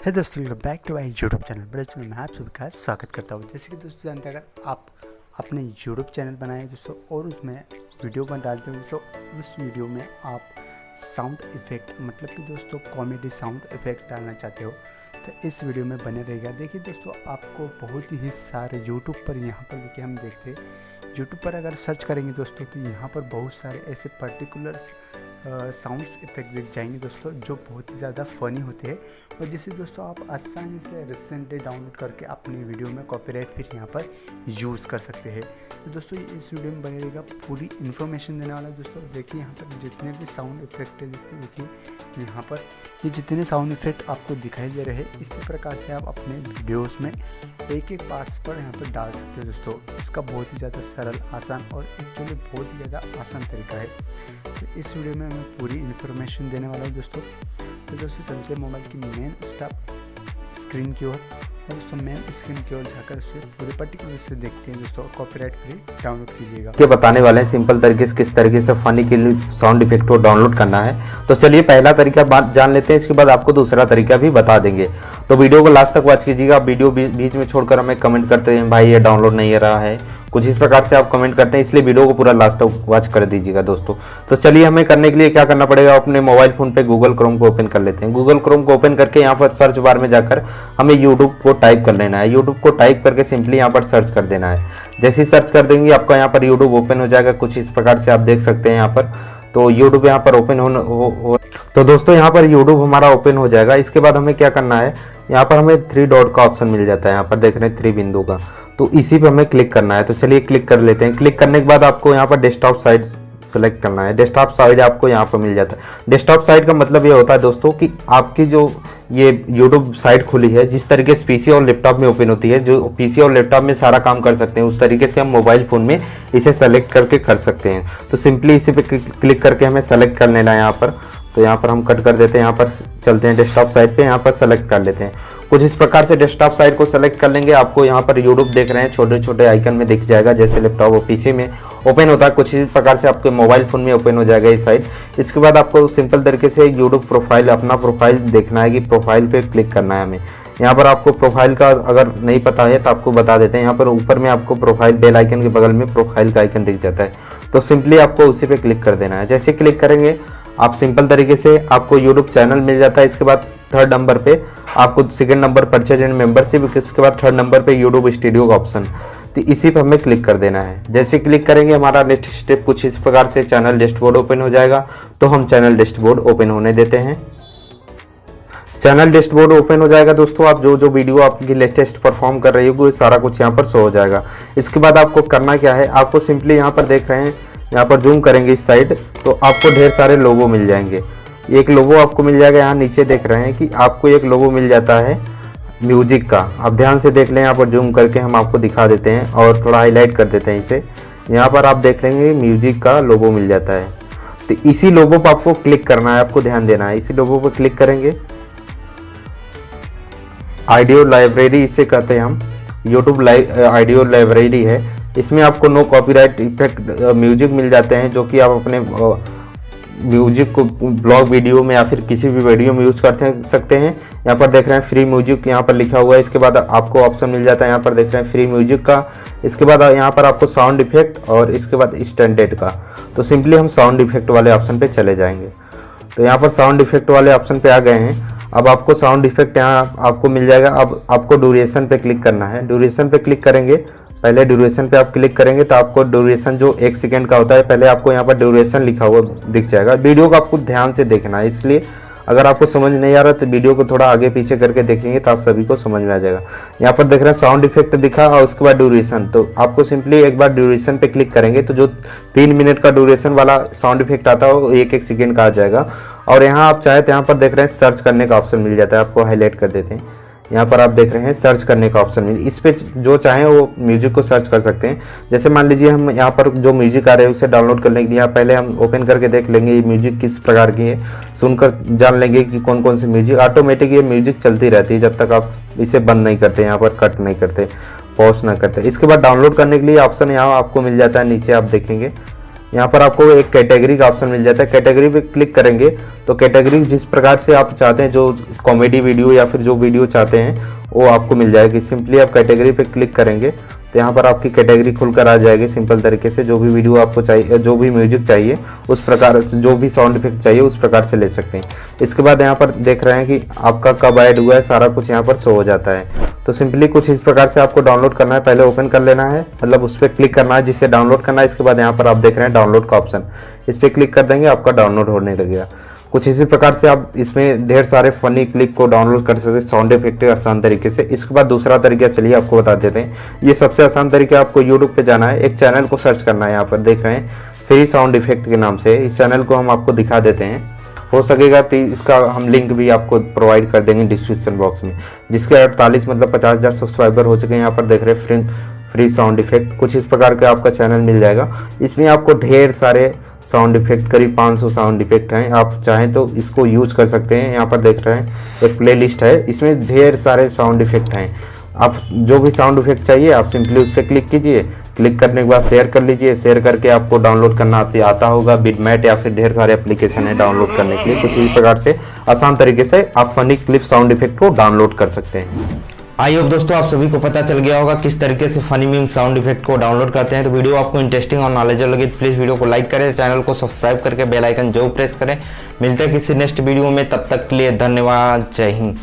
है दोस्तों, welcome back to my YouTube channel. बड़े चैनल में आप सभी का स्वागत करता हूँ। जैसे कि दोस्तों जानते हैं, अगर आप अपने यूट्यूब चैनल बनाए दोस्तों और उसमें वीडियो बन डालते हो तो उस वीडियो में आप साउंड इफ़ेक्ट मतलब कि दोस्तों कॉमेडी साउंड इफ़ेक्ट डालना चाहते हो तो इस वीडियो में बने रहेगा। देखिए दोस्तों, आपको बहुत ही सारे यूट्यूब पर यहाँ पर देखिए हम देखते हैं यूट्यूब पर अगर सर्च करेंगे दोस्तों तो यहाँ पर बहुत सारे ऐसे पर्टिकुलर साउंड्स इफेक्ट दिख जाएंगे दोस्तों जो बहुत ही ज़्यादा फ़नी होते हैं और जिसे दोस्तों आप आसानी से रिसेंटली डाउनलोड करके अपनी वीडियो में कॉपीराइट फिर यहाँ पर यूज़ कर सकते हैं। तो दोस्तों इस वीडियो में बने रहेगा, पूरी इन्फॉर्मेशन देने वाला है दोस्तों। देखिए यहाँ पर जितने भी साउंड इफेक्ट है दोस्तों, देखिए यहाँ पर ये जितने साउंड इफेक्ट आपको दिखाई दे रहे हैं इसी प्रकार से आप अपने वीडियोस में एक एक पार्ट्स पर यहाँ पर डाल सकते हो दोस्तों। इसका बहुत ही ज़्यादा सरल, आसान और एक्चुअली बहुत ही ज़्यादा आसान तरीका है। तो इस वीडियो में मैं पूरी इन्फॉर्मेशन देने वाला हूँ दोस्तों। तो दोस्तों चलते हैं मोबाइल की मेन स्क्रीन की ओर। दोस्तों मेन स्क्रीन की ओर जाकर उसे पूरे पर्टिकुलर से देखते हैं दोस्तों, कॉपीराइट फ्री डाउनलोड कीजिएगा। के बताने वाले हैं सिंपल तरीके से किस तरीके से फनी के लिए साउंड इफेक्ट को डाउनलोड करना है। तो चलिए पहला तरीका जान लेते हैं, इसके बाद आपको दूसरा तरीका भी बता देंगे। तो वीडियो को लास्ट तक वॉच कीजिएगा। वीडियो बीच में छोड़कर हमें कमेंट करते हैं भाई ये डाउनलोड नहीं हो रहा है, कुछ इस प्रकार से आप कमेंट करते हैं, इसलिए वीडियो को पूरा लास्ट तक वॉच कर दीजिएगा दोस्तों। तो चलिए हमें करने के लिए क्या करना पड़ेगा, अपने मोबाइल फ़ोन पे गूगल क्रोम को ओपन कर लेते हैं। गूगल क्रोम को ओपन करके यहाँ पर सर्च बार में जाकर हमें यूट्यूब को टाइप कर लेना है। यूट्यूब को टाइप करके सिंपली यहाँ पर सर्च कर देना है। जैसे ही सर्च कर देंगे आपका यहाँ पर यूट्यूब ओपन हो जाएगा। कुछ इस प्रकार से आप देख सकते हैं यहाँ पर। तो यूट्यूब यहाँ पर ओपन हो तो दोस्तों यहाँ पर यूट्यूब हमारा ओपन हो जाएगा। इसके बाद हमें क्या करना है, यहाँ पर हमें 3 डॉट का ऑप्शन मिल जाता है। यहाँ पर देख रहे हैं 3 बिंदु का, तो इसी पे हमें क्लिक करना है। तो चलिए क्लिक कर लेते हैं। क्लिक करने के बाद आपको यहाँ पर डेस्कटॉप साइट सेलेक्ट करना है। डेस्कटॉप साइट आपको यहाँ पर मिल जाता है। डेस्कटॉप साइट का मतलब ये होता है दोस्तों कि आपकी जो ये यूट्यूब साइट खुली है, जिस तरीके से पीसी और लैपटॉप में ओपन होती है, जो पीसी और लैपटॉप में सारा काम कर सकते हैं, उस तरीके से हम मोबाइल फ़ोन में इसे सेलेक्ट करके कर सकते हैं। तो सिंपली इसी पे क्लिक करके हमें सेलेक्ट कर लेना है यहाँ पर। तो यहाँ पर हम कट कर देते हैं, यहाँ पर चलते हैं डेस्कटॉप साइट पे, यहाँ पर सेलेक्ट कर लेते हैं। कुछ इस प्रकार से डेस्कटॉप साइट को सेलेक्ट कर लेंगे। आपको यहाँ पर यूट्यूब देख रहे हैं छोटे छोटे आइकन में दिख जाएगा, जैसे लैपटॉप और पीसी में ओपन होता है, कुछ इस प्रकार से आपके मोबाइल फ़ोन में ओपन हो जाएगा ये साइट। इसके बाद आपको सिंपल तरीके से यूट्यूब प्रोफाइल, अपना प्रोफाइल देखना है कि प्रोफाइल पे क्लिक करना है हमें। यहाँ पर आपको प्रोफाइल का अगर नहीं पता है तो आपको बता देते हैं। यहाँ पर ऊपर में आपको प्रोफाइल बेल आइकन के बगल में प्रोफाइल का आइकन दिख जाता है, तो सिंपली आपको उसी पे क्लिक कर देना है। जैसे क्लिक करेंगे आप सिंपल तरीके से आपको यूट्यूब चैनल मिल जाता है। इसके बाद 3rd नंबर पे आपको 2nd number purchase and membership, इसके बाद 3rd नंबर पे यूट्यूब स्टूडियो का ऑप्शन, तो इसी पे हमें क्लिक कर देना है। जैसे क्लिक करेंगे हमारा नेक्स्ट स्टेप कुछ इस प्रकार से चैनल डैशबोर्ड ओपन हो जाएगा। तो हम चैनल डैशबोर्ड ओपन होने देते हैं। चैनल डैशबोर्ड ओपन हो जाएगा दोस्तों। आप जो वीडियो आपकी लेटेस्ट परफॉर्म कर रही होगी सारा कुछ यहाँ पर शो हो जाएगा। इसके बाद आपको करना क्या है, आपको सिंपली यहाँ पर देख रहे हैं, यहाँ पर जूम करेंगे इस साइड तो आपको ढेर सारे लोगो मिल जाएंगे। एक लोगो आपको मिल जाएगा, यहाँ नीचे देख रहे हैं कि आपको एक लोगो मिल जाता है म्यूजिक का। आप ध्यान से देख लें, यहाँ पर जूम करके हम आपको दिखा देते हैं और थोड़ा हाईलाइट कर देते हैं इसे। यहाँ पर आप देख लेंगे म्यूजिक का लोगो मिल जाता है। तो इसी लोगो पर आपको क्लिक करना है, आपको ध्यान देना है। इसी लोगो पर क्लिक करेंगे। ऑडियो लाइब्रेरी इसे कहते हैं हम, यूट्यूब ऑडियो लाइब्रेरी है। इसमें आपको नो कॉपीराइट इफेक्ट म्यूजिक मिल जाते हैं, जो कि आप अपने म्यूजिक को ब्लॉग वीडियो में या फिर किसी भी वीडियो में यूज़ कर सकते हैं। यहाँ पर देख रहे हैं फ्री म्यूजिक यहाँ पर लिखा हुआ है। इसके बाद आपको ऑप्शन मिल जाता है, यहाँ पर देख रहे हैं फ्री म्यूजिक का। इसके बाद यहाँ पर आपको साउंड इफेक्ट और इसके बाद स्टैंडर्ड का। तो सिंपली हम साउंड इफेक्ट वाले ऑप्शन पे चले जाएंगे। तो यहाँ पर साउंड इफेक्ट वाले ऑप्शन पे आ गए हैं। अब आपको साउंड इफेक्ट यहाँ आपको मिल जाएगा। अब आपको ड्यूरेशन पे क्लिक करना है। ड्यूरेशन पे क्लिक करेंगे, पहले ड्यूरेशन पे आप क्लिक करेंगे तो आपको ड्यूरेशन जो 1 सेकेंड का होता है, पहले आपको यहाँ पर ड्यूरेशन लिखा हुआ दिख जाएगा। वीडियो को आपको ध्यान से देखना है, इसलिए अगर आपको समझ नहीं आ रहा तो वीडियो को थोड़ा आगे पीछे करके देखेंगे तो आप सभी को समझ में आ जाएगा। यहाँ पर देख रहे हैं साउंड इफेक्ट दिखा और उसके बाद ड्यूरेशन। तो आपको सिंपली एक बार ड्यूरेशन पे क्लिक करेंगे तो जो 3 मिनट का ड्यूरेशन वाला साउंड इफेक्ट आता है वो 1-1 सेकेंड का आ जाएगा। और यहाँ आप चाहे तो यहाँ पर देख रहे हैं सर्च करने का ऑप्शन मिल जाता है, आपको हाईलाइट कर देते हैं। यहाँ पर आप देख रहे हैं सर्च करने का ऑप्शन मिल, इस पे जो चाहें वो म्यूजिक को सर्च कर सकते हैं। जैसे मान लीजिए हम यहाँ पर जो म्यूजिक आ रहे हैं उसे डाउनलोड करने के लिए यहाँ पहले हम ओपन करके देख लेंगे ये म्यूजिक किस प्रकार की है, सुनकर जान लेंगे कि कौन कौन सी म्यूजिक। ऑटोमेटिक ये म्यूजिक चलती रहती है जब तक आप इसे बंद नहीं करते, यहाँ पर कट नहीं करते, पॉज ना करते। इसके बाद डाउनलोड करने के लिए ऑप्शन यहाँ आपको मिल जाता है, नीचे आप देखेंगे यहाँ पर आपको एक कैटेगरी का ऑप्शन मिल जाता है। कैटेगरी पे क्लिक करेंगे तो कैटेगरी जिस प्रकार से आप चाहते हैं, जो कॉमेडी वीडियो या फिर जो वीडियो चाहते हैं वो आपको मिल जाएगी। सिंपली आप कैटेगरी पे क्लिक करेंगे तो यहाँ पर आपकी कैटेगरी खुलकर आ जाएगी। सिंपल तरीके से जो भी वीडियो आपको चाहिए, जो भी म्यूजिक चाहिए उस प्रकार से, जो भी साउंड इफेक्ट चाहिए उस प्रकार से ले सकते हैं। इसके बाद यहाँ पर देख रहे हैं कि आपका कब ऐड हुआ है, सारा कुछ यहाँ पर शो हो जाता है। तो सिंपली कुछ इस प्रकार से आपको डाउनलोड करना है। पहले ओपन कर लेना है, मतलब उस पर क्लिक करना है जिससे डाउनलोड करना है। इसके बाद यहाँ पर आप देख रहे हैं डाउनलोड का ऑप्शन, इस पर क्लिक कर देंगे, आपका डाउनलोड होने लगेगा। कुछ इसी प्रकार से आप इसमें ढेर सारे फनी क्लिप को डाउनलोड कर सकते हैं साउंड इफेक्ट आसान तरीके से। इसके बाद दूसरा तरीका चलिए आपको बता देते हैं। ये सबसे आसान तरीका, आपको यूट्यूब पे जाना है, एक चैनल को सर्च करना है। यहाँ पर देख रहे हैं फ्री साउंड इफेक्ट के नाम से, इस चैनल को हम आपको दिखा देते हैं। हो सकेगा तो इसका हम लिंक भी आपको प्रोवाइड कर देंगे डिस्क्रिप्शन बॉक्स में, जिसके 48 मतलब 50,000 सब्सक्राइबर हो चुके हैं। यहाँ पर देख रहे हैं फ्री साउंड इफेक्ट, कुछ इस प्रकार का आपका चैनल मिल जाएगा। इसमें आपको ढेर सारे साउंड इफेक्ट, करीब 500 साउंड इफेक्ट हैं। आप चाहें तो इसको यूज कर सकते हैं। यहाँ पर देख रहे हैं एक प्लेलिस्ट है, इसमें ढेर सारे साउंड इफेक्ट हैं। आप जो भी साउंड इफेक्ट चाहिए आप सिंपली उस पर क्लिक कीजिए। क्लिक करने के बाद शेयर कर लीजिए। शेयर करके आपको डाउनलोड करना आता होगा बिटमैट या फिर ढेर सारे एप्लीकेशन है डाउनलोड करने के लिए। कुछ इसी प्रकार से आसान तरीके से आप फनी क्लिप साउंड इफेक्ट को डाउनलोड कर सकते हैं। आई होप दोस्तों आप सभी को पता चल गया होगा किस तरीके से फनी मीम साउंड इफेक्ट को डाउनलोड करते हैं। तो वीडियो आपको इंटरेस्टिंग और नॉलेजेबल लगे तो प्लीज़ वीडियो को लाइक करें, चैनल को सब्सक्राइब करके बेल आइकन जरूर प्रेस करें। मिलते हैं किसी नेक्स्ट वीडियो में, तब तक के लिए धन्यवाद। जय हिंद।